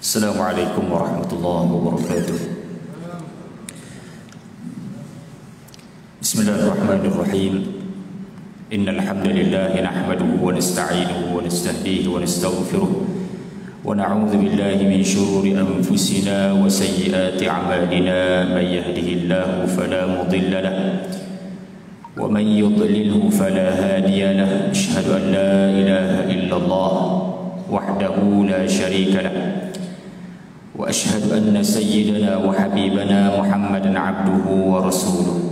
Assalamualaikum warahmatullahi wabarakatuh. Bismillahirrahmanirrahim. Innal hamdalillah nahmaduhu wa nasta'inuhu wa nastahdihi wa nastaghfiruh wa na'udzu billahi min shururi anfusina wa sayyiati a'malina. May yahdihillahu fala mudilla lahu wa man yudlilhu fala hadiya lahu. Asyhadu an la ilaha illallah wahdahu la syarika lahu wa asyhadu anna sayyidana wa habibana Muhammadan abduhu wa rasuluh.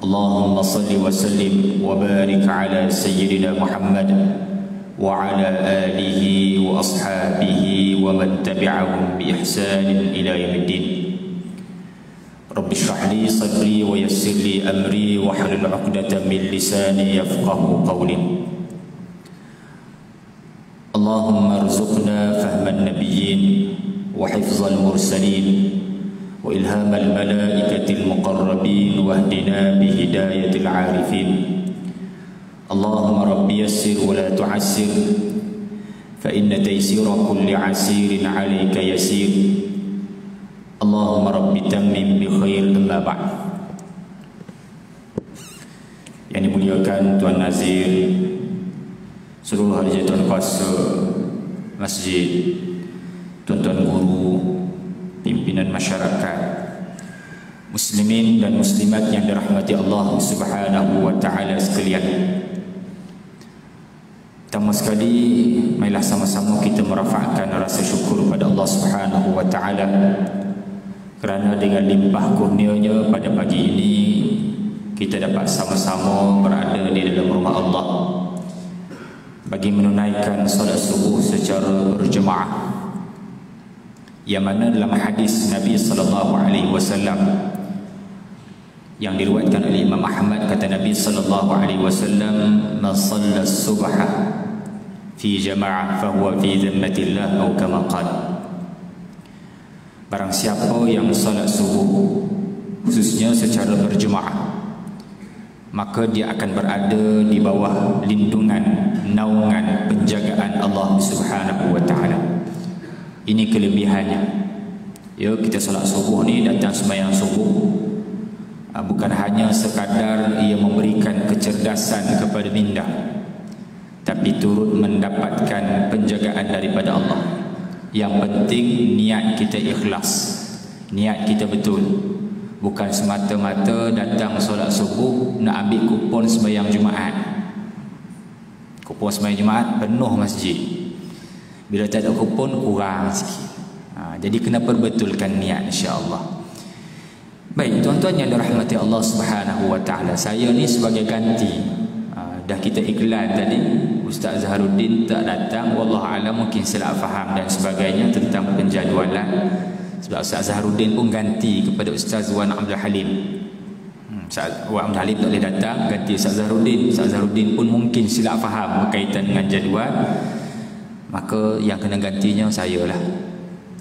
Allahumma salli wa sallim wa barik ala sayyidina Muhammad wa ala alihi wa ashabihi wa man tabi'ahum bi ihsanin ila yaumiddin. Rabbi shrah li sadri wa yassir li amri wa hlul 'uqdatam min lisani yafqahu qawli. Allahumma arzuqna fahman nabiyyin وحفظ المرسلين وإلهام الملائكة المقربين واهدنا بهداية العارفين. اللهم رب يسر ولا تعسر فإن تيسير كل عسير عليك يسير. اللهم رب تمم بخير. أما بعد. Yang dimuliakan Tuan Nazir, seluruh hadirin kuasa masjid, tuan-tuan guru, pimpinan masyarakat, muslimin dan muslimat yang dirahmati Allah Subhanahu wa taala sekalian. Pertama sekali, marilah sama-sama kita merafakkan rasa syukur pada Allah Subhanahu wa taala kerana dengan limpah kurnia-Nya pada pagi ini kita dapat sama-sama berada di dalam rumah Allah bagi menunaikan solat subuh secara berjemaah, yang mana dalam hadis Nabi sallallahu alaihi wasallam yang diriwayatkan oleh Imam Ahmad, kata Nabi sallallahu alaihi wasallam, "Man shalla as-subha fi jama'ah fa huwa fi dhimmatillah," atau kama qala. Barang siapa yang salat subuh khususnya secara berjemaah, maka dia akan berada di bawah lindungan, naungan, penjagaan Allah Subhanahu wa taala. Ini kelebihannya. Ya, kita solat subuh ni, datang sembahyang subuh, bukan hanya sekadar ia memberikan kecerdasan kepada minda, tapi turut mendapatkan penjagaan daripada Allah. Yang penting niat kita ikhlas, niat kita betul. Bukan semata-mata datang solat subuh nak ambil kupon sembahyang Jumaat. Kupon sembahyang Jumaat penuh masjid, bila tak ada kupon kurang sikit. Jadi kena perbetulkan niat, insya-Allah. Baik, tuan-tuan yang dirahmati Allah Subhanahu wa taala, saya ni sebagai ganti. Dah kita iklan tadi, Ustaz Zaharuddin tak datang, wallahu alam, mungkin salah faham dan sebagainya tentang penjadualan. Sebab Ustaz Zaharuddin pun ganti kepada Ustaz Wan Abdul Halim. Ustaz Wan Abdul Halim tak boleh datang, ganti Ustaz Zaharuddin. Ustaz Zaharuddin pun mungkin silap faham berkaitan dengan jadual, maka yang kena gantinya saya lah.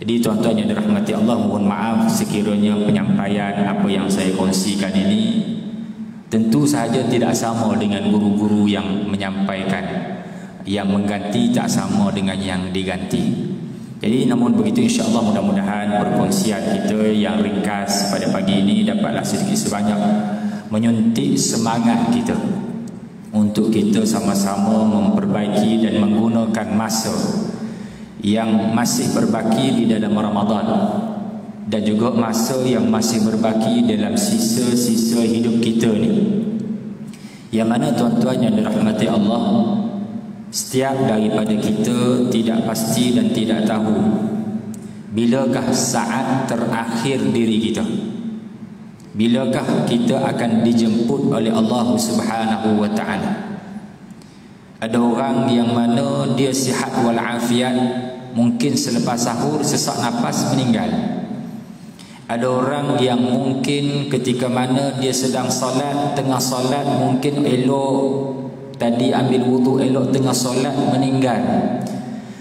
Jadi tuan-tuan yang dirahmati Allah, mohon maaf sekiranya penyampaian apa yang saya kongsikan ini tentu sahaja tidak sama dengan guru-guru yang menyampaikan. Yang mengganti tak sama dengan yang diganti. Jadi namun begitu, insya-Allah mudah-mudahan perkongsian kita yang ringkas pada pagi ini dapatlah sedikit sebanyak menyuntik semangat kita untuk kita sama-sama memperbaiki dan menggunakan masa yang masih berbaki di dalam Ramadan dan juga masa yang masih berbaki dalam sisa-sisa hidup kita ni, yang mana tuan-tuan yang dirahmati Allah, setiap daripada kita tidak pasti dan tidak tahu bilakah saat terakhir diri kita, bilakah kita akan dijemput oleh Allah Subhanahu wa taala. Ada orang yang mana dia sihat walafiat, mungkin selepas sahur sesak nafas meninggal. Ada orang yang mungkin ketika mana dia sedang solat, tengah solat mungkin elok tadi ambil wudu, elok tengah solat meninggal.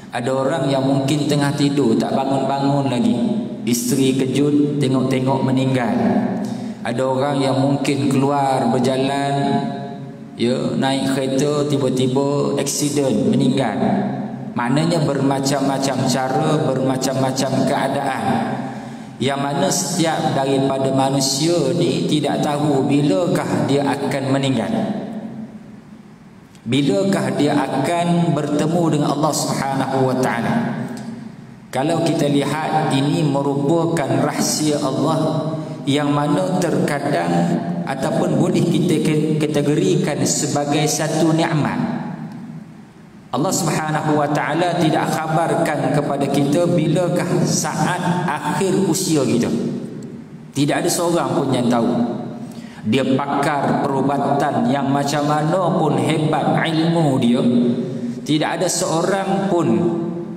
Ada orang yang mungkin tengah tidur tak bangun-bangun lagi, isteri kejut tengok-tengok meninggal. Ada orang yang mungkin keluar berjalan, ya, naik kereta tiba-tiba aksiden meninggal. Maknanya bermacam-macam cara, bermacam-macam keadaan, yang mana setiap daripada manusia ni tidak tahu bilakah dia akan meninggal, bilakah dia akan bertemu dengan Allah Subhanahu wa taala. Kalau kita lihat, ini merupakan rahsia Allah yang mana terkadang ataupun boleh kita kategorikan sebagai satu nikmat. Allah Subhanahu wa taala tidak khabarkan kepada kita bilakah saat akhir usia kita. Tidak ada seorang pun yang tahu. Dia pakar perubatan yang macam mana pun hebat ilmu dia, tidak ada seorang pun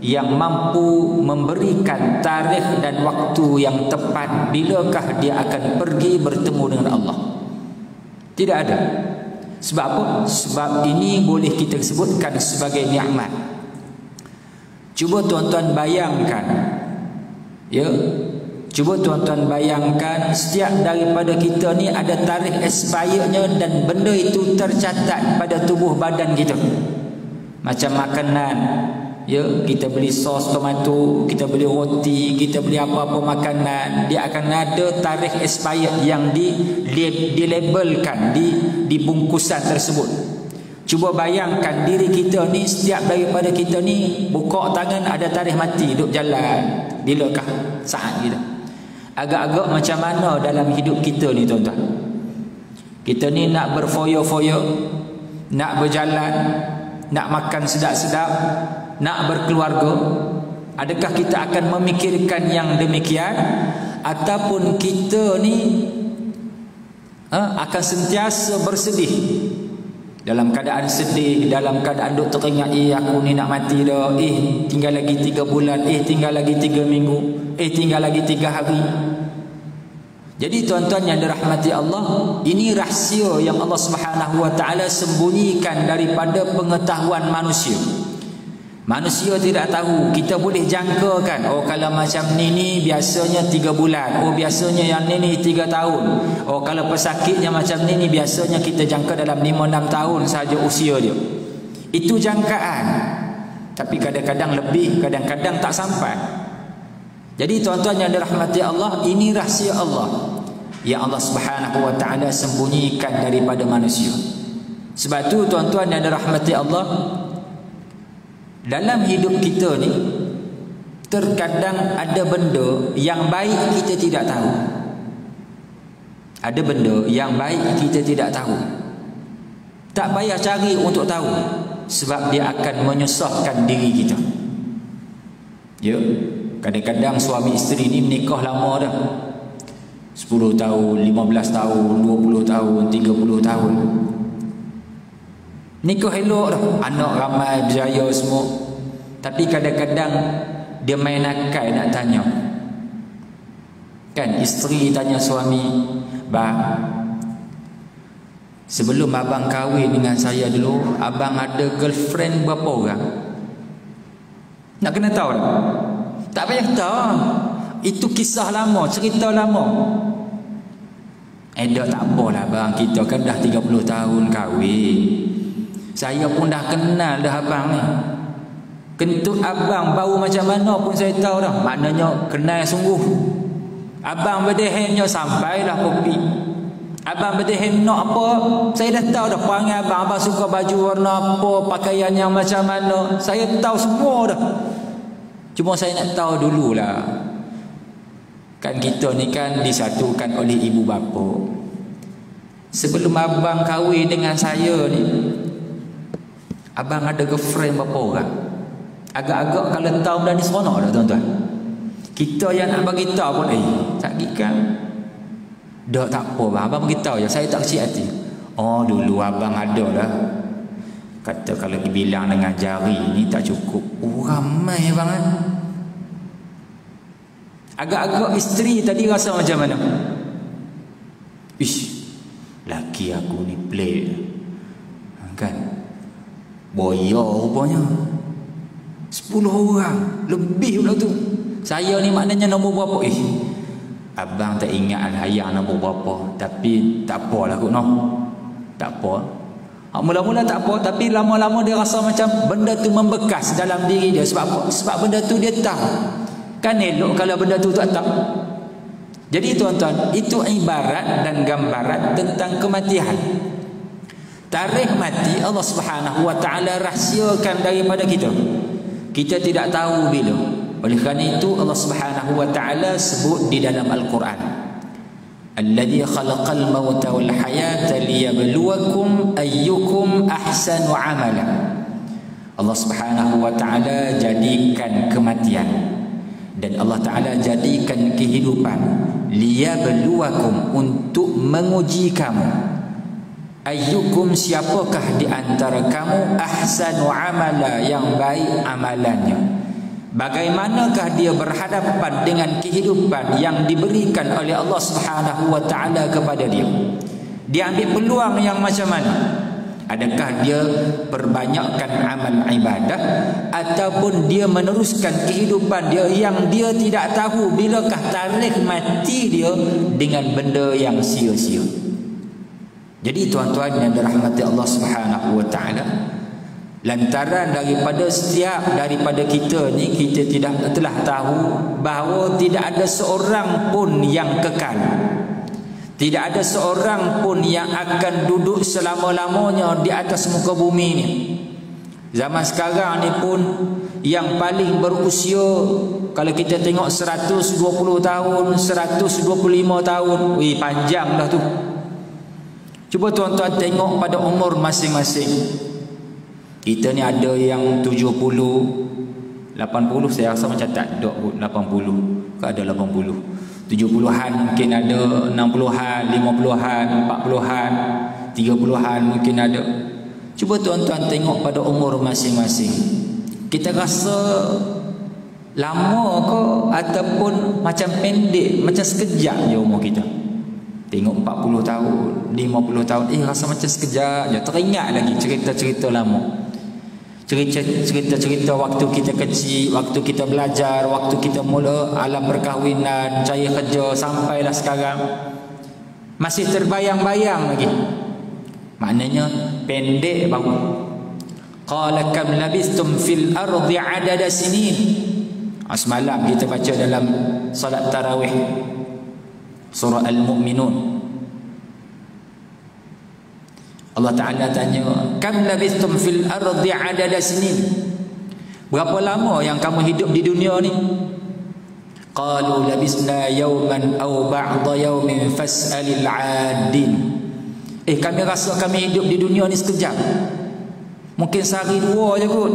yang mampu memberikan tarikh dan waktu yang tepat bilakah dia akan pergi bertemu dengan Allah. Tidak ada. Sebab apa? Sebab ini boleh kita sebutkan sebagai nikmat. Cuba tuan-tuan bayangkan, ya, cuba tuan-tuan bayangkan, setiap daripada kita ni ada tarikh expirednya dan benda itu tercatat pada tubuh badan kita. Macam makanan, ya, kita beli sos tomato, kita beli roti, kita beli apa-apa makanan, dia akan ada tarikh expired yang dilabelkan di bungkusan tersebut. Cuba bayangkan diri kita ni, setiap daripada kita ni buka tangan ada tarikh mati, duduk jalan, bilakah saat kita. Agak-agak macam mana dalam hidup kita ni tuan-tuan. Kita ni nak berfoya-foya, nak berjalan, nak makan sedap-sedap, nak berkeluarga. Adakah kita akan memikirkan yang demikian, ataupun kita ni akan sentiasa bersedih, dalam keadaan sedih, dalam keadaan duk teringat, aku ni nak mati dah, tinggal lagi 3 bulan, tinggal lagi 3 minggu, tinggal lagi 3 hari. Jadi tuan-tuan yang dirahmati Allah, ini rahsia yang Allah Subhanahu wa taala sembunyikan daripada pengetahuan manusia. Manusia tidak tahu. Kita boleh jangkakan, oh kalau macam ni biasanya 3 bulan, oh biasanya yang ni 3 tahun, oh kalau pesakitnya macam ni biasanya kita jangka dalam 5-6 tahun sahaja usia dia. Itu jangkaan. Tapi kadang-kadang lebih, kadang-kadang tak sampai. Jadi tuan-tuan yang dirahmati Allah, ini rahsia Allah yang Allah Subhanahu wa taala sembunyikan daripada manusia. Sebab tu tuan-tuan yang dirahmati Allah, dalam hidup kita ni terkadang ada benda yang baik kita tidak tahu. Ada benda yang baik kita tidak tahu. Tak payah cari untuk tahu, sebab dia akan menyusahkan diri kita. Ya, kadang-kadang suami isteri ni menikah lama dah, 10 tahun, 15 tahun, 20 tahun, 30 tahun. Nikah elok dah, anak ramai, berjaya semua. Tapi kadang-kadang dia main nakal nak tanya. Kan isteri tanya suami, "Bang, sebelum abang kahwin dengan saya dulu, abang ada girlfriend berapa orang?" Nak kena tahu tak? Tak payah tahu. Itu kisah lama, cerita lama. Dah tak apalah bang, kita kan dah 30 tahun kahwin. Saya pun dah kenal dah abang ni. Kentut abang bau macam mana pun saya tahu dah. Maknanya kenal sungguh. Abang berdehennya sampailah kopi. Abang berdehem nak apa, saya dah tahu dah perangai abang. Abang suka baju warna apa, pakaian yang macam mana, saya tahu semua dah. Cuma saya nak tahu dululah. Kan kita ni kan disatukan oleh ibu bapa. Sebelum abang kahwin dengan saya ni, abang ada girlfriend berapa orang? Agak-agak kalau tahu dah ni seronok dah tuan-tuan. Kita yang nak bagi tahu pun tak gikan. Dah tak apa bang, abang bagi tahu je, saya tak kecil hati. Oh dulu abang ada lah. Kata kalau dibilang dengan jari ni tak cukup. Oh ramai bang kan. Agak-agak isteri tadi rasa macam mana? Ish, laki aku ni pelik kan, boya rupanya. 10 orang lebih pula tu. Saya ni maknanya nombor berapa? Abang tak ingat ayah nombor berapa. Tapi tak apalah kot noh. Tak apa. Mula-mula tak apa, tapi lama-lama dia rasa macam benda tu membekas dalam diri dia. Sebab apa? Sebab benda tu dia tahu. Kan elok kalau benda tu tak tahu. Jadi tuan-tuan, itu ibarat dan gambaran tentang kematian. Tarikh mati Allah Subhanahu wa taala rahsiakan daripada kita. Kita tidak tahu bila. Oleh kerana itu Allah Subhanahu wa taala sebut di dalam Al-Quran, Alladhi khalaqal mauta wal hayata liyabluwakum ayyukum ahsanu amala. Allah Subhanahu wa taala jadikan kematian dan Allah taala jadikan kehidupan liyabluwakum, untuk menguji kamu. Ayyukum, siapakah di antara kamu ahsanu amala, yang baik amalannya. Bagaimanakah dia berhadapan dengan kehidupan yang diberikan oleh Allah Subhanahu wa taala kepada dia? Dia ambil peluang yang macam mana? Adakah dia perbanyakkan amal ibadah, ataupun dia meneruskan kehidupan dia yang dia tidak tahu bilakah tarikh mati dia dengan benda yang sia-sia. Jadi tuan-tuan yang dirahmati Allah Subhanahu wa taala, lantaran daripada kita ni, kita telah tahu bahawa tidak ada seorang pun yang kekal. Tidak ada seorang pun yang akan duduk selama-lamanya di atas muka bumi ni. Zaman sekarang ni pun yang paling berusia, kalau kita tengok 120 tahun, 125 tahun, panjang dah tu. Cuba tuan-tuan tengok pada umur masing-masing. Kita ni ada yang 70, 80, saya rasa macam tak ada 80, ke ada 80. 70-an mungkin ada, 60-an, 50-an, 40-an, 30-an mungkin ada. Cuba tuan-tuan tengok pada umur masing-masing. Kita rasa lama ke ataupun macam pendek, macam sekejap je umur kita. Tengok 40 tahun, 50 tahun, rasa macam sekejap je. Teringat lagi cerita-cerita lama. Cerita-cerita waktu kita kecil, waktu kita belajar, waktu kita mula alam perkahwinan, cari kerja, sampailah sekarang masih terbayang-bayang lagi. Maknanya pendek baru. Qala kam labistum fil ardi adada sinin. Semalam kita baca dalam salat tarawih surah Al-Mu'minun, Allah Ta'ala tanya, kam labistum fil ardi adada sinin, berapa lama yang kamu hidup di dunia ni? Qalu labisna yawman aw ba'da yawmin fas'alil 'adin. Kami rasa kami hidup di dunia ni sekejap, mungkin sehari dua je kot.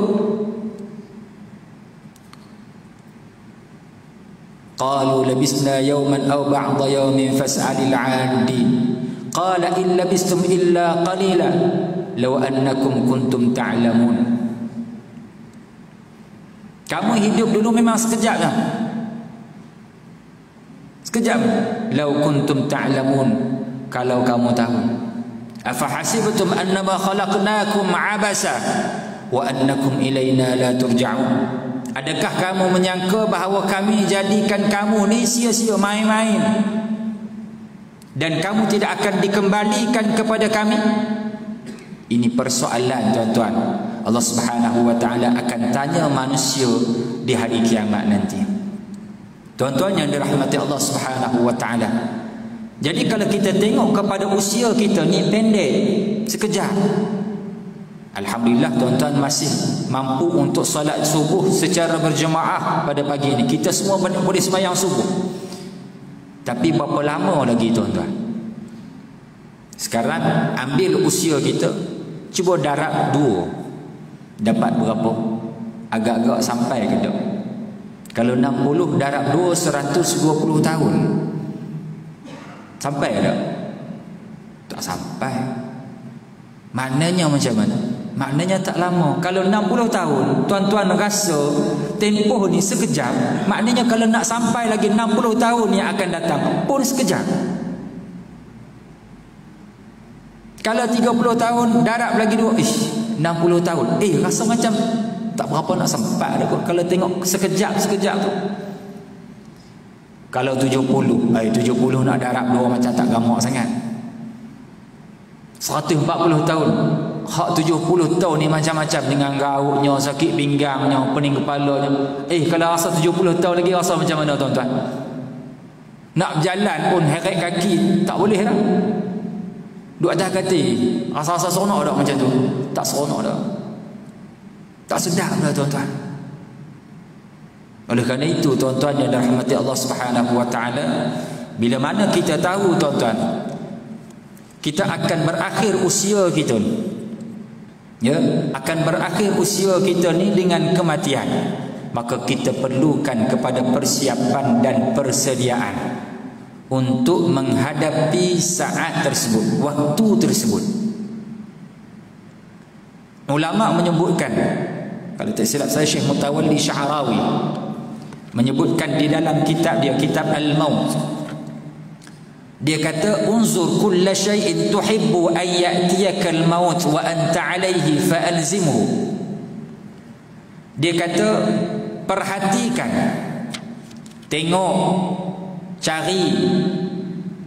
Qalu labisna yawman aw ba'da yawmin fas'alil 'adin. Qala in labistum illa qalila law annakum kuntum ta'lamun. Kamu hidup dulu memang sekejap lah, sekejap. Law kuntum ta'lamun, kalau kamu tahu. Afa hasibtum annama khalaqnakum abasa wa annakum ilaina la turja'un. Adakah kamu menyangka bahawa kami jadikan kamu ni sia-sia, main-main, dan kamu tidak akan dikembalikan kepada kami? Ini persoalan tuan-tuan. Allah Subhanahu wa taala akan tanya manusia di hari kiamat nanti. Tuan-tuan yang dirahmati Allah Subhanahu wa taala. Jadi kalau kita tengok kepada usia kita ni pendek, sekejap. Alhamdulillah tuan-tuan masih mampu untuk solat subuh secara berjemaah pada pagi ini. Kita semua boleh sembahyang subuh. Tapi berapa lama lagi tuan-tuan? Sekarang ambil usia kita, cuba darab 2, dapat berapa? Agak-agak sampai ke tak? Kalau 60 darab 2, 120 tahun. Sampai tak? Tak sampai. Maknanya macam mana? Maknanya tak lama. Kalau 60 tahun tuan-tuan rasa tempoh ni sekejap, maknanya kalau nak sampai lagi 60 tahun yang akan datang pun sekejap. Kalau 30 tahun darab lagi 2, 60 tahun, rasa macam tak berapa nak sampai dah kot. Kalau tengok sekejap-sekejap tu. Kalau 70 nak darab 2 macam tak gamak sangat. 140 tahun hak 70 tahun ni macam-macam dengan gautnya, sakit pinggangnya, pening kepalanya. Kalau rasa 70 tahun lagi rasa macam mana tuan-tuan? Nak berjalan pun heret kaki tak boleh dah. Duduk atas kaki rasa-rasa seronok dah macam tu. Tak seronok dah. Tak sedap dah tuan-tuan. Oleh kerana itu tuan-tuan yang dirahmati Allah Subhanahu wa taala, bila mana kita tahu tuan-tuan, kita akan berakhir usia kita ni, ya, akan berakhir usia kita ni dengan kematian, maka kita perlukan kepada persiapan dan persediaan untuk menghadapi saat tersebut, waktu tersebut. Ulama menyebutkan, kalau tak silap saya Syekh Mutawalli Sya'rawi menyebutkan di dalam kitab dia, kitab Al-Maut, dia kata unzur kulla syai'in tuhibbu an ya'tiyaka al-maut wa anta 'alayhi fa'alzimhu. Dia kata perhatikan, tengok, cari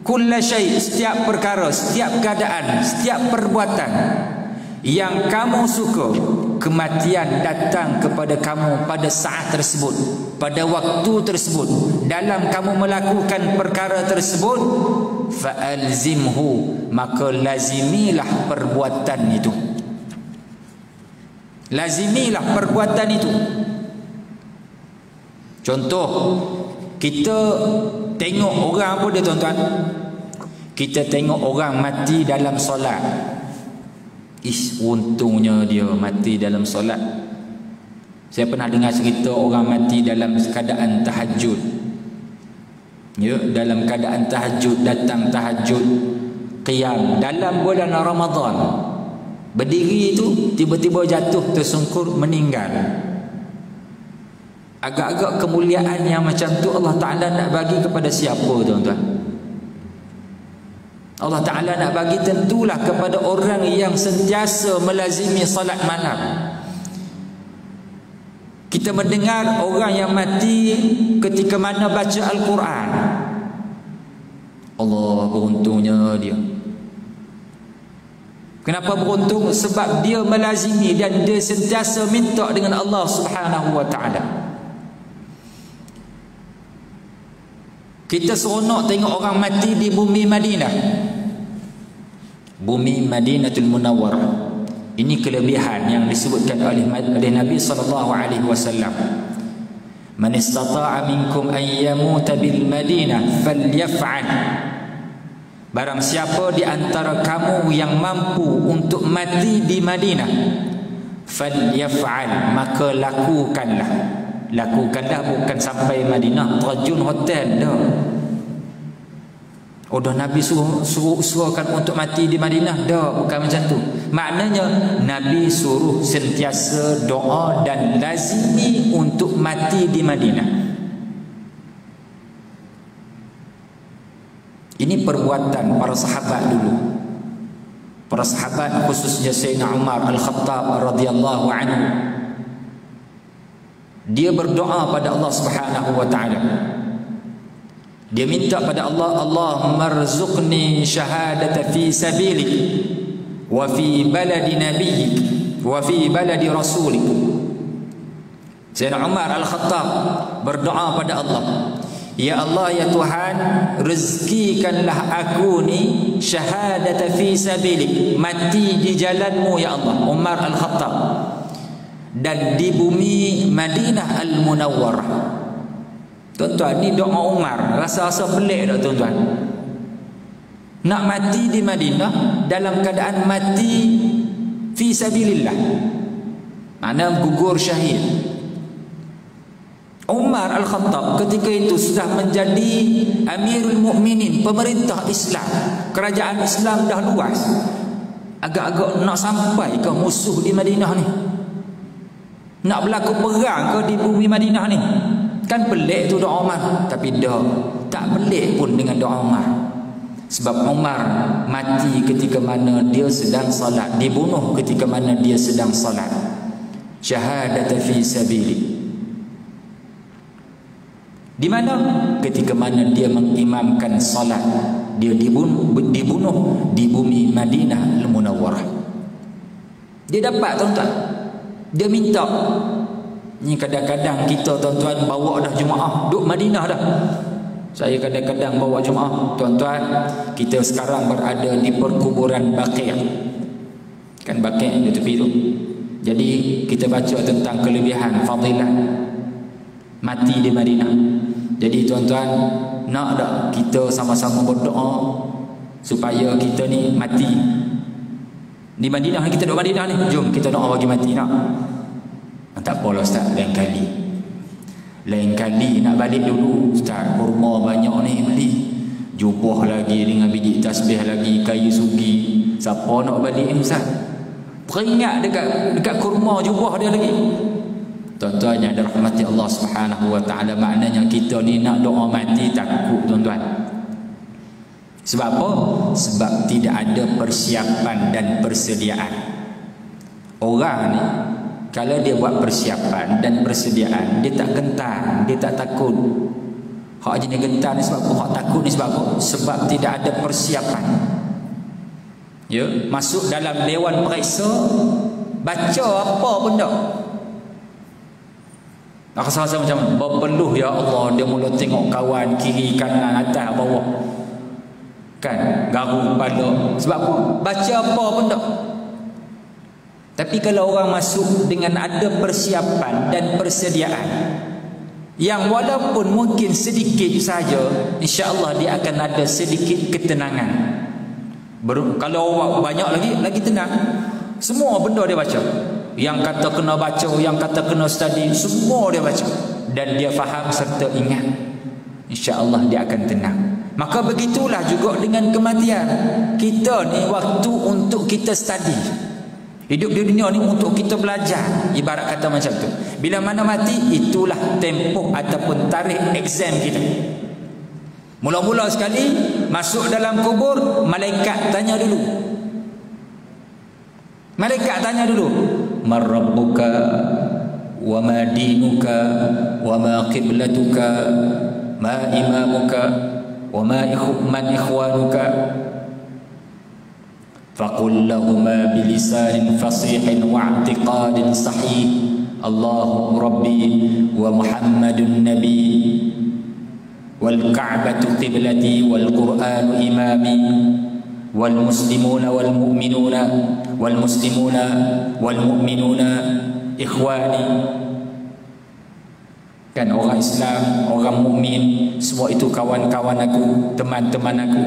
kulla syai', setiap perkara, setiap keadaan, setiap perbuatan yang kamu suka kematian datang kepada kamu pada saat tersebut, pada waktu tersebut. Dalam kamu melakukan perkara tersebut, fa'alzimhu, maka lazimilah perbuatan itu. Lazimilah perbuatan itu. Contoh, kita tengok orang apa dia tuan-tuan? Kita tengok orang mati dalam solat. Untungnya dia mati dalam solat. Saya pernah dengar cerita orang mati dalam keadaan tahajud. Ya, dalam keadaan tahajud, datang tahajud, qiyam dalam bulan Ramadan. Berdiri itu tiba-tiba jatuh tersungkur meninggal. Agak-agak kemuliaan yang macam tu Allah Ta'ala nak bagi kepada siapa tuan-tuan? Allah Ta'ala nak bagi tentulah kepada orang yang sentiasa melazimi salat malam. Kita mendengar orang yang mati ketika mana baca Al-Quran. Allah, beruntungnya dia. Kenapa beruntung? Sebab dia melazimi dan dia sentiasa minta dengan Allah Subhanahu wa Ta'ala. Kita seronok tengok orang mati di bumi Madinah, bumi Madinatul Munawwarah. Ini kelebihan yang disebutkan oleh Nabi sallallahu alaihi wasallam. Man istata'a minkum an yamuta bil Madinah falyaf'al. Barang siapa di antara kamu yang mampu untuk mati di Madinah, falyaf'al, maka lakukanlah. Lakukanlah bukan sampai Madinah terjun hotel dah. Dah Nabi suruhkan untuk mati di Madinah dah, bukan macam tu. Maknanya Nabi suruh sentiasa doa dan lazimi untuk mati di Madinah. Ini perbuatan para sahabat dulu. Para sahabat khususnya Sayyidina Umar Al-Khattab radhiyallahu anhu. Dia berdoa pada Allah Subhanahu wa taala. Dia minta pada Allah, Allahumma rzuqni syahadata fi sabilik wa fi baladi nabiyyik wa fi baladi rasulik. Sayyidina Umar Al-Khattab berdoa pada Allah, ya Allah, ya Tuhan, rezekikanlah aku ni syahadata fi sabilik, mati di jalanmu ya Allah. Umar Al-Khattab, dan di bumi Madinah Al-Munawwarah. Tuan-tuan, ni doa Umar rasa-rasa pelik tak tuan-tuan? Nak mati di Madinah dalam keadaan mati fi sabilillah, makna gugur syahid. Umar Al-Khattab ketika itu sudah menjadi Amirul Mukminin, pemerintah Islam, kerajaan Islam dah luas. Agak-agak nak sampai ke musuh di Madinah ni, nak berlaku perang ke di bumi Madinah ni. Kan pelik tu doa Umar. Tapi dah tak pelik pun dengan doa Umar. Sebab Umar mati ketika mana dia sedang salat, dibunuh ketika mana dia sedang salat. Syahadat fi sabili. Di mana? Ketika mana dia mengimamkan salat, dia dibunuh di bumi Madinah Al-Munawwarah. Dia dapat tuan-tuan. Dia minta. Ni kadang-kadang kita tuan-tuan bawa dah jemaah duduk Madinah dah. Saya kadang-kadang bawa jemaah, tuan-tuan, kita sekarang berada di perkuburan Baqi'. Kan Baqi' di tepi tu. Jadi kita baca tentang kelebihan fadilah mati di Madinah. Jadi tuan-tuan, nak tak kita sama-sama berdoa supaya kita ni mati di Madinah? Kita duduk Madinah ni, jom kita doa bagi mati nak. Tak apalah Ustaz, lain kali nak balik dulu Ustaz, kurma banyak ni beli, jubah lagi dengan biji tasbih lagi, kayu sugi, siapa nak balik ni Ustaz? Peringat dekat kurma jubah dia lagi. Tuan-tuan yang dirahmati Allah Subhanahu wa taala, maknanya kita ni nak doa mati takut tuan-tuan. Sebab apa? Sebab tidak ada persiapan dan persediaan. Orang ni kalau dia buat persiapan dan persediaan, dia tak gentar, dia tak takut. Hak jenis gentar ni sebab apa? Hak takut ni sebab apa? Sebab tidak ada persiapan. Ya, masuk dalam dewan periksa, baca apa pun tak. Nak rasa macam mana? Berpeluh ya Allah, dia mula tengok kawan kiri kanan atas bawah. Kan, garu kepala. Sebab apa? Baca apa pun tak. Tapi kalau orang masuk dengan ada persiapan dan persediaan, yang walaupun mungkin sedikit saja, insya-Allah dia akan ada sedikit ketenangan. Kalau orang banyak lagi tenang. Semua benda dia baca. Yang kata kena baca, yang kata kena study, semua dia baca dan dia faham serta ingat. Insya-Allah dia akan tenang. Maka begitulah juga dengan kematian. Kita ni waktu untuk kita study. Hidup di dunia ni untuk kita belajar. Ibarat kata macam tu. Bila mana mati, itulah tempoh ataupun tarikh exam kita. Mula-mula sekali masuk dalam kubur, malaikat tanya dulu. Malaikat tanya dulu, "Man rabbuka wa ma dinuka wa ma qiblatuka ma imamuka wa man ikhwanuka?" فقل لهما بلسان فصيح واعتقاد صحيح الله ربي ومحمد النبي والكعبة قبلتي والقرآن إمامي والمسلمون والمؤمنون إخواني. Kan orang Islam, orang mukmin, semua itu kawan-kawan aku, teman-teman aku.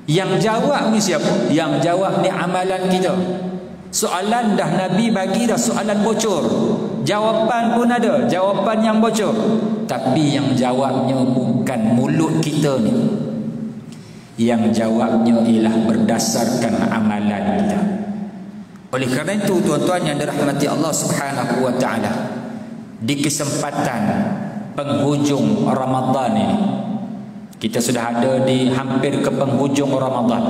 Yang jawab ni siapa? Yang jawab ni amalan kita. Soalan dah Nabi bagi dah, soalan bocor. Jawapan pun ada, jawapan yang bocor. Tapi yang jawabnya bukan mulut kita ni. Yang jawabnya ialah berdasarkan amalan kita. Oleh kerana itu tuan-tuan yang dirahmati Allah Subhanahu wa taala, di kesempatan penghujung Ramadan ini, kita sudah ada di hampir ke penghujung Ramadan.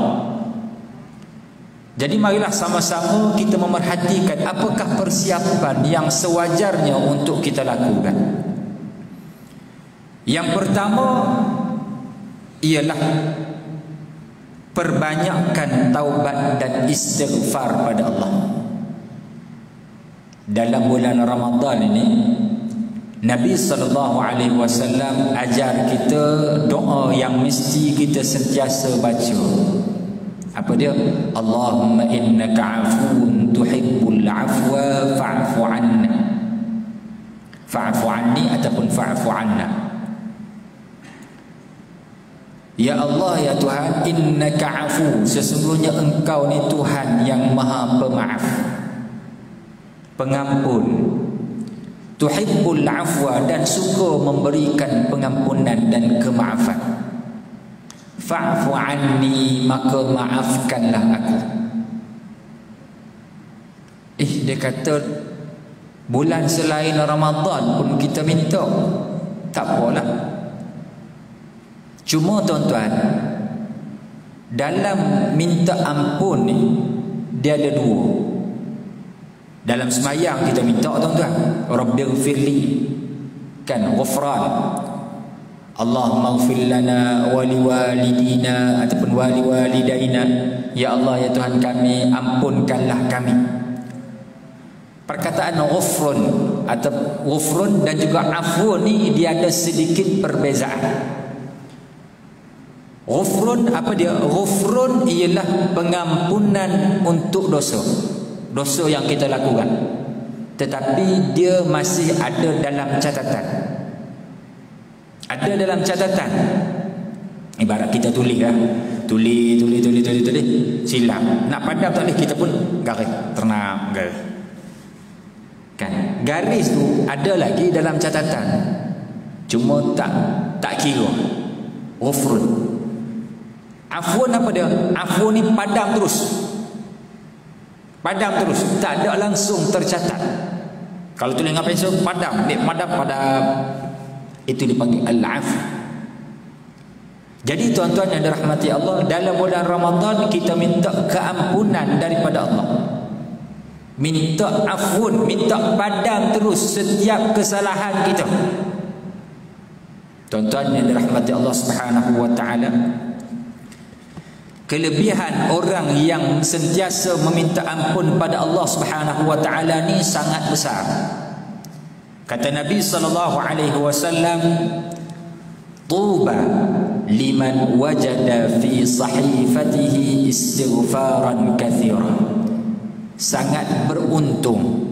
Jadi marilah sama-sama kita memerhatikan apakah persiapan yang sewajarnya untuk kita lakukan. Yang pertama ialah perbanyakkan taubat dan istighfar pada Allah. Dalam bulan Ramadan ini Nabi SAW ajar kita doa yang mesti kita sentiasa baca. Apa dia? Allahumma innaka afuun tuhibbul afwa fa'fu anna. Fa'fu anni ataupun fa'fu anna. Ya Allah, ya Tuhan, innaka afu, sesungguhnya engkau ni Tuhan yang maha pemaaf, pengampun. Tuhibbul afwa, dan suka memberikan pengampunan dan kemaafan. Fa'fu anni, maka maafkanlah aku. Dia kata bulan selain Ramadan pun kita minta, tak apalah. Cuma tuan-tuan, dalam minta ampun ni dia ada dua. Dalam semayang kita minta tuan-tuan, Rabbighfirli, kan, ghufran, Allahumma ighfir lana wa liwalidina ataupun waliwalidaina, ya Allah ya Tuhan kami, ampunkanlah kami. perkataan ghufrun atau ghufrun dan juga afun ni dia ada sedikit perbezaan. Ghufrun apa dia? Ghufrun ialah pengampunan untuk dosa yang kita lakukan, tetapi dia masih ada dalam catatan. Ada dalam catatan. Ibarat kita tulis lah, tulis silap, nak padam tak boleh, kita pun garis, ternam garis kan. Garis tu ada lagi dalam catatan, cuma tak kira. Ghufrun. Afun apa dia? Afun ni padam terus, tak ada langsung tercatat. Kalau tulis dengan pensel padam, itu dipanggil al-'afw. Jadi tuan-tuan yang dirahmati Allah, dalam bulan Ramadan kita minta keampunan daripada Allah, minta afun, minta padam terus setiap kesalahan kita. Tuan-tuan yang dirahmati Allah Subhanahu wa taala, kelebihan orang yang sentiasa meminta ampun pada Allah Subhanahu wa taala ni sangat besar. Kata Nabi sallallahu alaihi wasallam, "Tuba liman wajada fi sahifatihi istighfaran katsira." Sangat beruntung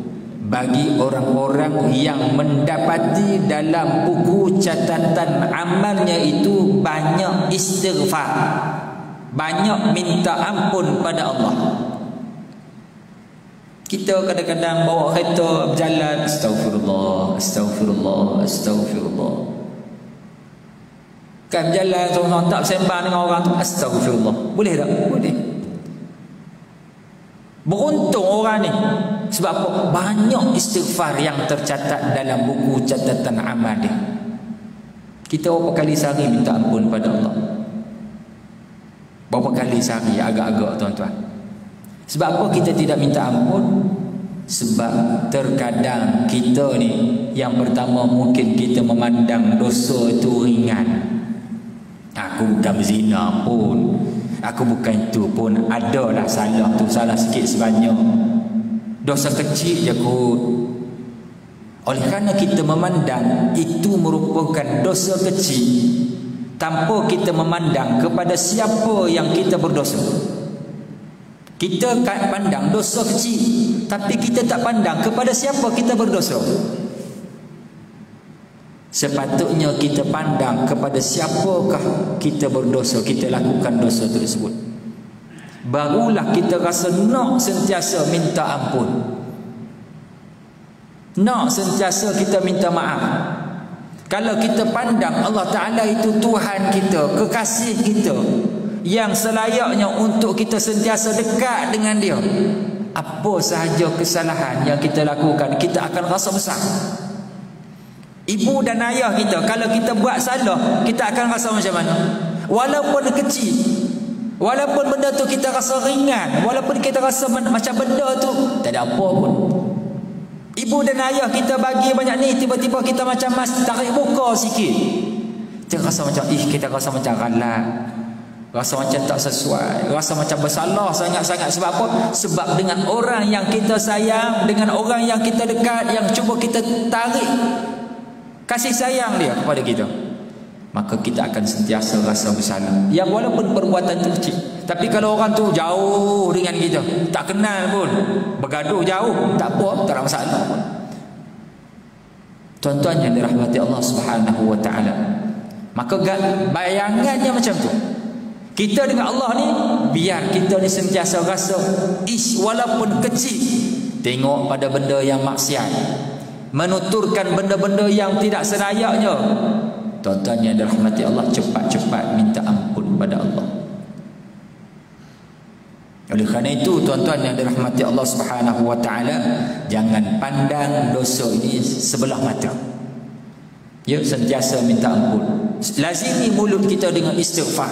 bagi orang-orang yang mendapati dalam buku catatan amalnya itu banyak istighfar, banyak minta ampun pada Allah. Kita kadang-kadang bawa kereta berjalan, astagfirullah, astagfirullah, astagfirullah. Kan berjalan seorang tak bersembang dengan orang tu, astagfirullah. Boleh tak? Boleh. Beruntung orang ni. Sebab apa? Banyak istighfar yang tercatat dalam buku catatan amal dia. Kita berapa kali sehari minta ampun pada Allah? Berapa kali sehari agak-agak tuan-tuan? Sebab apa kita tidak minta ampun? Sebab terkadang kita ni, yang pertama mungkin kita memandang dosa itu ringan. Aku bukan berzina pun, aku bukan itu pun, adalah salah tu, salah sikit sebanyak, dosa kecil je kot. Oleh kerana kita memandang itu merupakan dosa kecil, tanpa kita memandang kepada siapa yang kita berdosa. Kita kan pandang dosa kecil, tapi kita tak pandang kepada siapa kita berdosa. Sepatutnya kita pandang kepada siapakah kita berdosa, kita lakukan dosa tersebut. Barulah kita rasa nak sentiasa minta ampun, nak sentiasa kita minta maaf. Kalau kita pandang Allah Ta'ala itu Tuhan kita, kekasih kita, yang selayaknya untuk kita sentiasa dekat dengan dia, apa sahaja kesalahan yang kita lakukan, kita akan rasa besar. Ibu dan ayah kita, kalau kita buat salah, kita akan rasa macam mana? Walaupun kecil, walaupun benda tu kita rasa ringan, walaupun kita rasa macam benda tu tak ada apa pun. Ibu dan ayah kita bagi banyak ni, tiba-tiba kita macam tarik muka sikit, kita rasa macam kita rasa macam galat, rasa macam tak sesuai, rasa macam bersalah sangat-sangat. Sebab apa? Sebab dengan orang yang kita sayang, dengan orang yang kita dekat, yang cuba kita tarik kasih sayang dia kepada kita, maka kita akan sentiasa rasa bersalah, yang walaupun perbuatan itu kecil. Tapi kalau orang tu jauh dengan kita, tak kenal pun, bergaduh jauh, tak apa, tak ada masalah pun. Tuan-tuan yang dirahmati Allah Subhanahu wa taala, maka bayangannya macam tu. Kita dengan Allah ni, biar kita ni sentiasa rasa walaupun kecil, tengok pada benda yang maksiat, menuturkan benda-benda yang tidak selayaknya. Tuan-tuan yang dirahmati Allah, cepat-cepat minta ampun pada Allah. Oleh kerana itu, tuan-tuan yang dirahmati Allah Subhanahu wa taala, jangan pandang dosa ini sebelah mata. Ya, sentiasa minta ampun. Lazimi mulut kita dengan istighfar.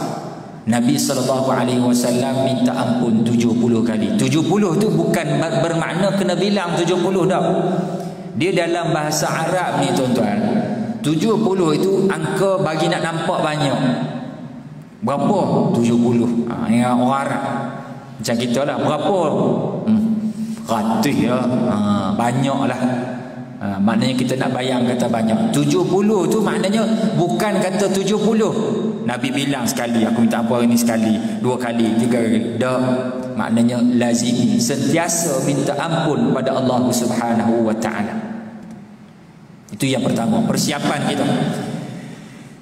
Nabi SAW minta ampun 70 kali. 70 tu bukan bermakna kena bilang 70 dah. Dia dalam bahasa Arab ni tuan-tuan, 70 itu angka bagi nak nampak banyak. Berapa? 70. Yang orang Arab macam kita lah, berapa? 100 ya. Banyaklah. Maknanya kita nak bayang kata banyak. 70 tu maknanya bukan kata 70. Nabi bilang sekali, aku minta ampun hari ni sekali, 2 kali, 3 kali. Dah. Maknanya lazim, sentiasa minta ampun pada Allah Subhanahu wa taala. Itu yang pertama, persiapan kita.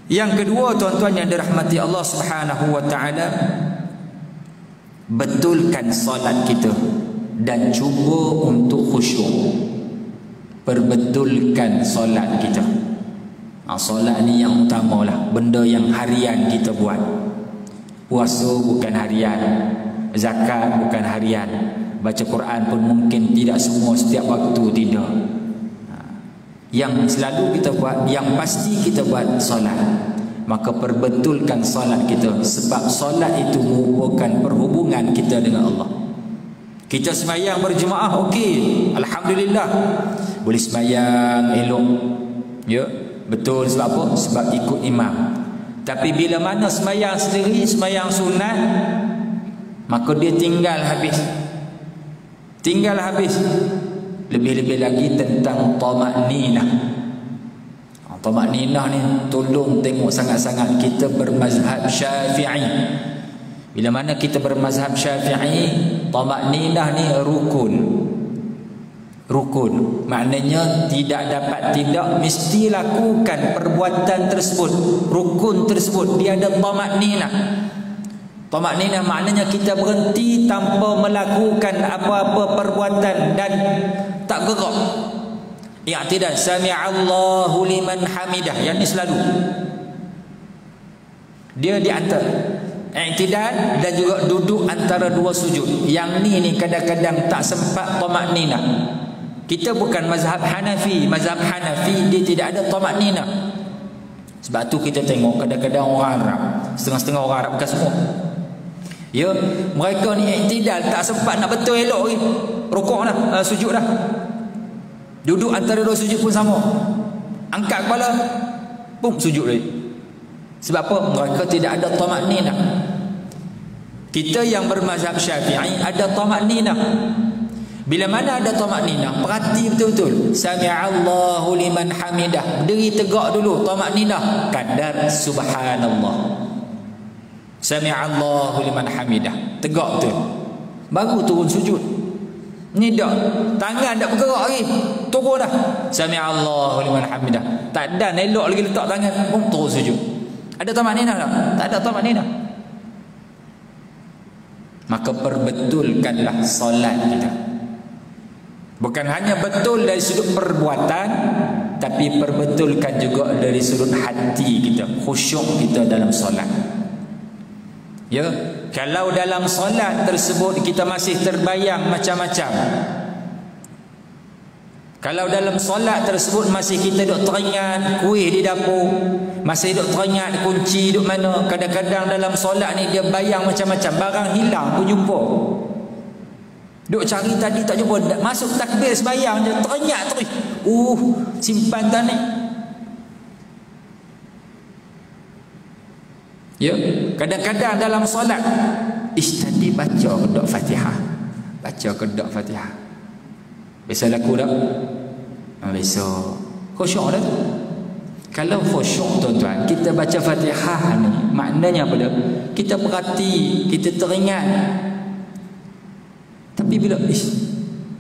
Yang kedua, tuan-tuan yang dirahmati Allah Subhanahu wa taala, betulkan solat kita dan cuba untuk khusyuk. Perbetulkan solat kita. Solat ni yang utama lah, benda yang harian kita buat. Puasa bukan harian, zakat bukan harian, baca Quran pun mungkin tidak semua setiap waktu, tidak. Yang selalu kita buat, yang pasti kita buat solat. Maka perbetulkan solat kita, sebab solat itu merupakan perhubungan kita dengan Allah. Kita sembahyang berjemaah, okey, alhamdulillah, boleh sembahyang elok, ya, betul. Sebab apa? Sebab ikut imam. Tapi bila mana sembahyang sendiri, sembahyang sunat, maka dia tinggal habis. Lebih-lebih lagi tentang tamakninah. Tamakninah ni tolong tengok sangat-sangat kita bermazhab Syafi'i. Bila mana kita bermazhab Syafi'i, tamakninah ni rukun. Maknanya tidak mesti lakukan perbuatan tersebut, rukun tersebut, dia ada tamakninah. Tamakninah maknanya kita berhenti tanpa melakukan apa-apa perbuatan dan tak gerak. I'tidal, sami'allahu liman hamidah, yang ni selalu dia di antara i'tidal dan juga duduk antara dua sujud. Yang ni kadang-kadang tak sempat tamakninah. Kita bukan mazhab Hanafi. Mazhab Hanafi dia tidak ada tamakninah. Sebab tu kita tengok kadang-kadang orang Arab, setengah-setengah orang Arab, bukan semua, ya, mereka ni i'tidal tak sempat nak betul elok lagi. Rukuk dah, sujud dah, duduk antara dua sujud pun sama, angkat kepala, pum, sujud lagi. Sebab apa? Mereka tidak ada tamakninah. Kita yang bermazhab Syafi'i ada tamakninah. Bila mana ada tamakninah, perhati betul-betul. Sami'allahu liman hamidah, berdiri tegak dulu, tamakninah kadar subhanallah. Sami'allahu liman hamidah, tegak betul, baru turun sujud. Ni dah tangan tak bergerak lagi, turun dah, Sami'allahu liman hamidah, tak ada elok lagi letak tangan, pun turun sujud. Ada tamakninah tak? Tak ada tamakninah. Maka perbetulkanlah solat kita. Bukan hanya betul dari sudut perbuatan, tapi perbetulkan juga dari sudut hati kita, khusyuk kita dalam solat. Ya, kalau dalam solat tersebut kita masih terbayang macam-macam, kalau dalam solat tersebut masih kita duk teringat kuih di dapur, masih duk teringat kunci duk mana, kadang-kadang dalam solat ni dia bayang macam-macam, barang hilang pun jumpa, duk cari tadi tak jumpa, masuk takbir sembahyang je teringat terus, simpan tadi. Ya, kadang-kadang dalam solat tadi baca kedok Fatihah, biasa laku tak? Biasa. Khusyuk dah tu. Kalau khusyuk tuan-tuan, kita baca Fatihah ni maknanya apa dah? Kita perhati, kita teringat. Tapi bila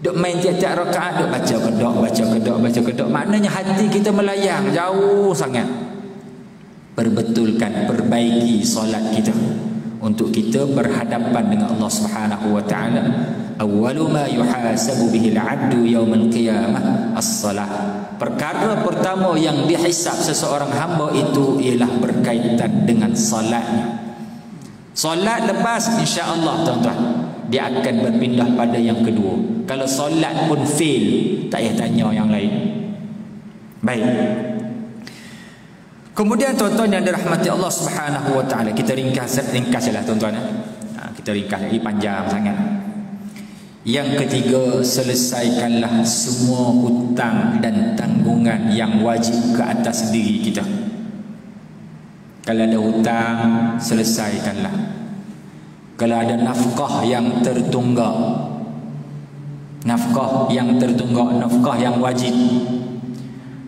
duk main tiap-tiap rakaat duk baca kedok, maknanya hati kita melayang jauh sangat. Perbetulkan, perbaiki solat kita untuk kita berhadapan dengan Allah Subhanahu wa taala. Awwalu ma yuhasabu bihi al-'abdu yaumil qiyamah as-salah. Perkara pertama yang dihisab seseorang hamba itu ialah berkaitan dengan solatnya. Solat lepas, insya-Allah tuan-tuan, dia akan berpindah pada yang kedua. Kalau solat pun fail, tak payah tanya yang lain. Baik. Kemudian tuan-tuan yang dirahmati Allah Subhanahu wa taala, kita ringkaslah tuan-tuan. Kita ringkas lagi, panjang sangat. Yang ketiga, selesaikanlah semua hutang dan tanggungan yang wajib ke atas diri kita. Kalau ada hutang, selesaikanlah. Kalau ada nafkah yang tertunggak, Nafkah yang tertunggak, nafkah yang wajib.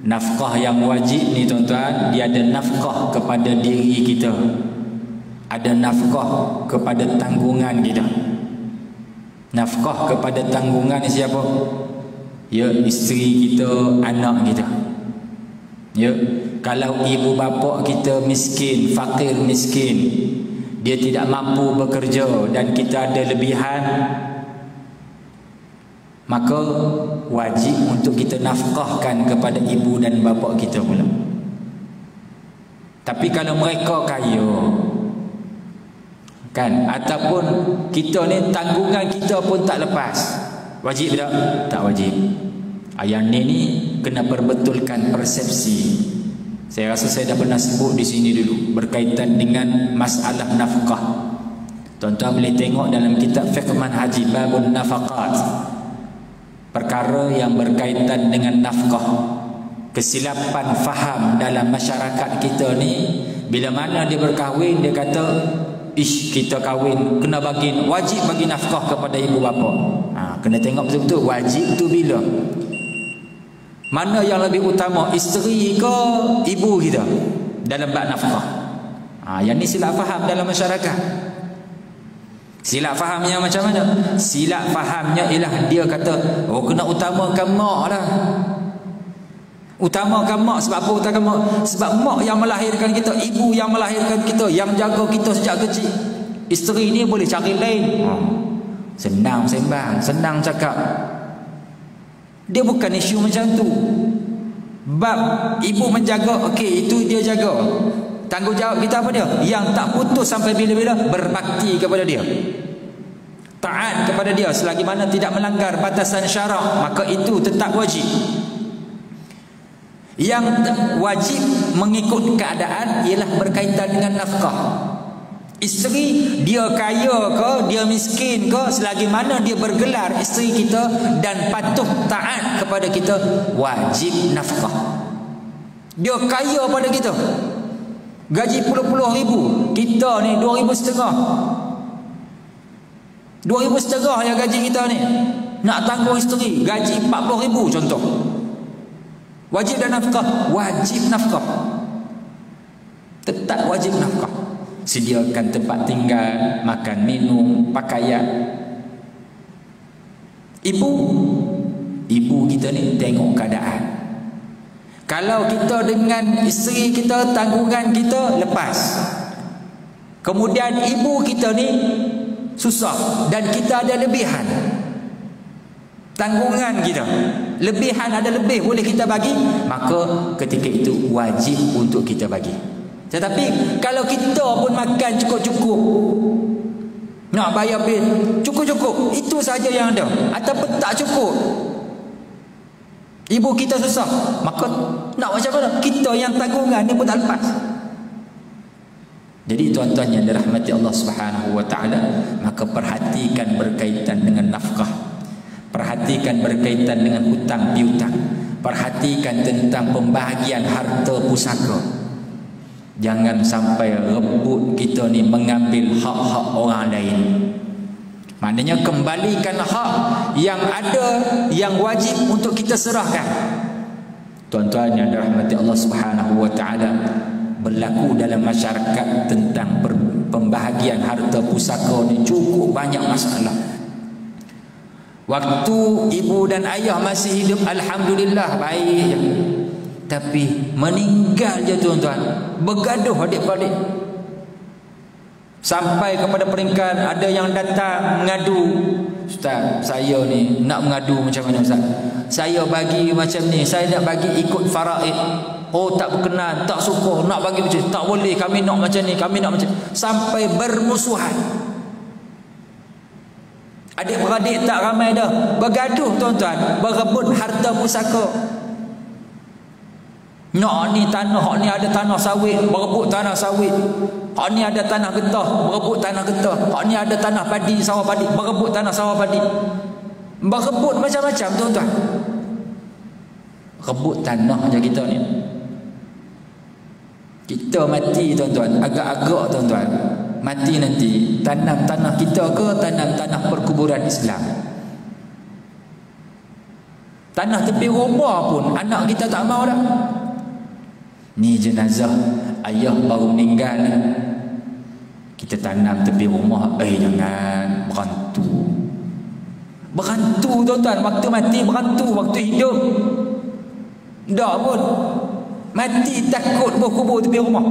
Nafkah yang wajib ni tuan-tuan, dia ada nafkah kepada diri kita, ada nafkah kepada tanggungan kita. Nafkah kepada tanggungan ni siapa? Ya, isteri kita, anak kita. Ya, kalau ibu bapa kita miskin, fakir miskin, dia tidak mampu bekerja dan kita ada lebihan, maka wajib untuk kita nafkahkan kepada ibu dan bapa kita pula. Tapi kalau mereka kaya kan, ataupun kita ni tanggungan kita pun tak lepas, wajib tak? Tak wajib. Ayat ni kena perbetulkan persepsi. Saya rasa saya dah pernah sebut di sini dulu berkaitan dengan masalah nafkah. Tuan-tuan boleh tengok dalam kitab Fiqh Manhaji Babun Nafaqat, perkara yang berkaitan dengan nafkah. Kesilapan faham dalam masyarakat kita ni, bila mana dia berkahwin dia kata, ish, kita kahwin kena bagi, wajib bagi nafkah kepada ibu bapa. Kena tengok betul-betul wajib tu bila, mana yang lebih utama, isteri ke ibu kita dalam bab nafkah. Yang ni silap faham dalam masyarakat. Silap fahamnya macam mana? Silap fahamnya ialah dia kata, oh kena utamakan mak lah. Utamakan mak. Sebab apa utamakan mak? Sebab mak yang melahirkan kita, ibu yang melahirkan kita, yang jaga kita sejak kecil. Isteri ni boleh cari lain. Senang sembang, senang cakap. Dia bukan isu macam tu. Bab ibu menjaga, okey, itu dia jaga. Tanggungjawab kita apa dia? Yang tak putus sampai bila-bila, berbakti kepada dia, taat kepada dia selagi mana tidak melanggar batasan syarak, maka itu tetap wajib. Yang wajib mengikut keadaan ialah berkaitan dengan nafkah. Isteri dia kaya ke, dia miskin ke, selagi mana dia bergelar isteri kita dan patuh taat kepada kita, wajib nafkah. Dia kaya pada kita, gaji puluh-puluh ribu, kita ni 2,500. 2,500 yang gaji kita ni, nak tanggung isteri gaji 40,000 contoh. Wajib dan nafkah? Wajib nafkah. Tetap wajib nafkah. Sediakan tempat tinggal, makan minum, pakaian. Ibu kita ni tengok keadaan. Kalau kita dengan isteri kita, tanggungan kita lepas, kemudian ibu kita ni susah dan kita ada lebihan, tanggungan kita lebihan, ada lebih boleh kita bagi, maka ketika itu wajib untuk kita bagi. Tetapi kalau kita pun makan cukup-cukup, nak bayar bil cukup-cukup, itu saja yang ada, ataupun tak cukup, ibu kita susah, maka nak macam mana? Kita yang tanggungan ni pun tak lepas. Jadi tuan-tuan yang dirahmati Allah Subhanahu wa taala, maka perhatikan berkaitan dengan nafkah, perhatikan berkaitan dengan hutang piutang, perhatikan tentang pembahagian harta pusaka. Jangan sampai rebut kita ni mengambil hak-hak orang lain. Maknanya kembalikan hak yang ada, yang wajib untuk kita serahkan. Tuan-tuan yang dirahmati Allah Subhanahu wa taala, berlaku dalam masyarakat tentang pembahagian harta pusaka ni cukup banyak masalah. Waktu ibu dan ayah masih hidup, alhamdulillah baik je. Tapi meninggal je tuan-tuan, bergaduh adik-beradik. Sampai kepada peringkat ada yang datang mengadu, Ustaz, saya ni nak mengadu macam mana Ustaz? Saya bagi macam ni, saya nak bagi ikut faraid. Oh tak berkenan, tak suka, nak bagi macam ni, tak boleh, kami nak macam ni, kami nak macam ni. Sampai bermusuhan. Adik-beradik tak ramai dah, bergaduh tuan-tuan, berebut harta pusaka. Nak ni tanah, hak ni ada tanah sawit, berebut tanah sawit. Hak ni ada tanah getah, berebut tanah getah. Hak ni ada tanah padi, sawah padi, berebut tanah sawah padi. Berebut macam-macam tuan-tuan. Rebut tanah je kita ni. Kita mati tuan-tuan, agak-agak tuan-tuan, mati nanti, tanam tanah kita ke tanam tanah perkuburan Islam? Tanah tepi rumah pun anak kita tak mau dah. Ni jenazah ayah baru meninggal, kita tanam tepi rumah. Jangan berantu. Berantu tuan-tuan, waktu mati berantu, waktu hidup tak pun. Mati takut berkubur tepi rumah.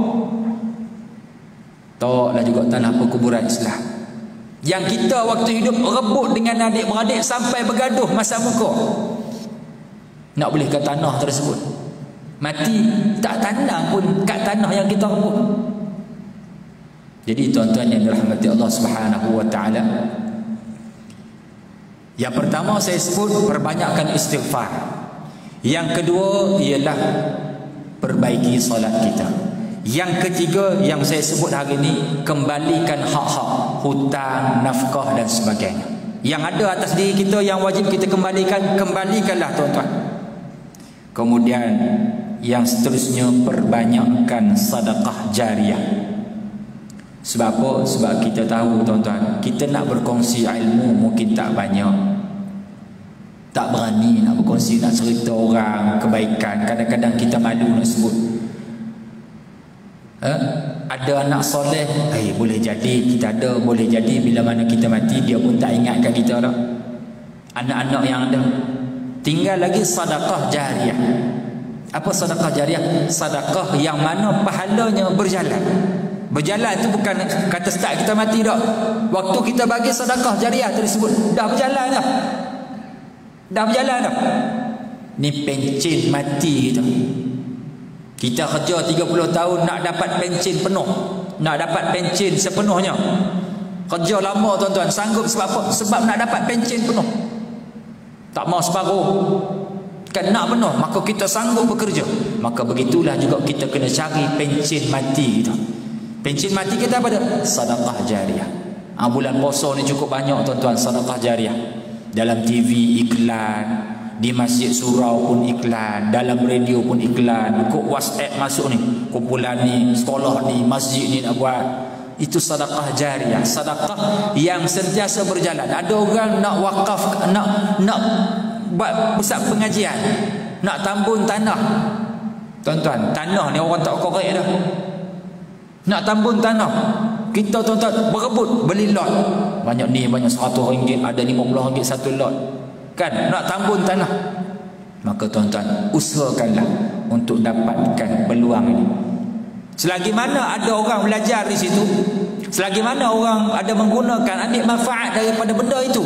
Taklah juga tanah perkuburan Islam yang kita waktu hidup rebut dengan adik-beradik sampai bergaduh masa muka. Nak boleh ke tanah tersebut. Mati tak tanam pun kat tanah yang kita rebut. Jadi tuan-tuan yang dirahmati Allah Subhanahu wa taala, yang pertama saya sebut perbanyakkan istighfar. Yang kedua ialah perbaiki solat kita. Yang ketiga yang saya sebut hari ini, kembalikan hak-hak, hutang, nafkah dan sebagainya. Yang ada atas diri kita yang wajib kita kembalikan, kembalikanlah tuan-tuan. Kemudian yang seterusnya, perbanyakkan sedekah jariah. Sebab apa? Sebab kita tahu tuan-tuan, kita nak berkongsi ilmu mungkin tak banyak, tak berani nak berkongsi, nak cerita orang kebaikan. Kadang-kadang kita malu nak sebut. Ada anak soleh, boleh jadi kita ada, boleh jadi bila mana kita mati dia pun tak ingat kat kita dah. Anak-anak yang ada. Tinggal lagi sedekah jariah. Apa sedekah jariah? Sedekah yang mana pahalanya berjalan. Berjalan tu bukan kata start kita mati dah. Waktu kita bagi sedekah jariah tersebut dah berjalan dah. Dah berjalan dah. Ni pencen mati kita. Kita kerja 30 tahun nak dapat pencen penuh, nak dapat pencen sepenuhnya. Kerja lama tuan-tuan, sanggup sebab apa? Sebab nak dapat pencen penuh. Tak mau separuh. Kan nak penuh, maka kita sanggup bekerja. Maka begitulah juga kita kena cari pencen mati kita. Pencen mati kita apa dah? Sedekah jariah. Bulan puasa ni cukup banyak tuan-tuan sedekah jariah. Dalam TV iklan, di masjid surau pun iklan, dalam radio pun iklan, kok WhatsApp masuk ni, kumpulan ni, sekolah ni, masjid ni nak buat. Itu sedekah jariah, sedekah yang sentiasa berjalan. Ada orang nak wakaf, nak buat pusat pengajian, nak tambun tanah. Tuan-tuan, tanah ni orang tak korek dah. Nak tambun tanah, kita tuan-tuan berebut beli lot. Banyak ni, banyak RM100, ada RM50 satu lot. Kan nak tambun tanah. Maka tuan-tuan, usahakanlah untuk dapatkan peluang ini. Selagi mana ada orang belajar di situ, selagi mana orang ada menggunakan, ambil manfaat daripada benda itu,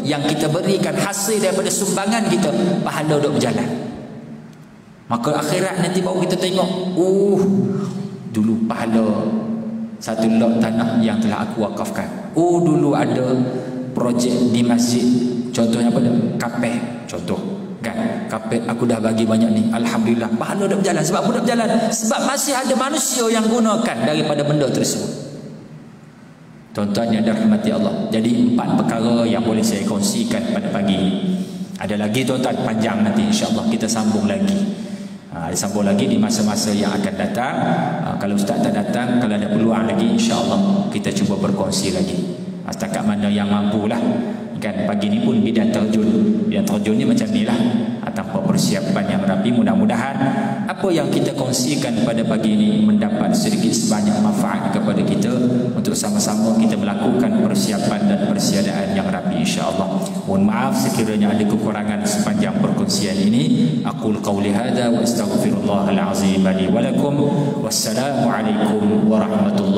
yang kita berikan hasil daripada sumbangan kita, pahala duk berjalan. Maka akhirat nanti baru kita tengok, dulu pahala satu lot tanah yang telah aku wakafkan. Dulu ada projek di masjid, contohnya apa dah? Kapet, contoh kan, kapet aku dah bagi banyak ni, alhamdulillah, pahala dah berjalan. Sebab apa dah berjalan? Sebab masih ada manusia yang gunakan daripada benda tersebut. Tuan-tuan yang dirahmati Allah. Jadi 4 perkara yang boleh saya kongsikan pada pagi ini. Ada lagi tuan-tuan, panjang nanti insya-Allah kita sambung lagi. Disambung lagi di masa-masa yang akan datang. Kalau ustaz tak datang, kalau ada peluang lagi, insya-Allah kita cuba berkongsi lagi. Setakat mana yang mampulah. Kan pagi ni pun bidan terjun. Bidan terjun ni macam ni lah, tanpa persiapan yang rapi. Mudah-mudahan apa yang kita kongsikan pada pagi ini mendapat sedikit sebanyak manfaat kepada kita, untuk sama-sama kita melakukan persiapan dan persiadaan yang rapi insya-Allah. Mohon maaf sekiranya ada kekurangan sepanjang perkongsian ini. Aqul qawli hadza wa astaghfirullahal azim li wa lakum. Wassalamualaikum warahmatullahi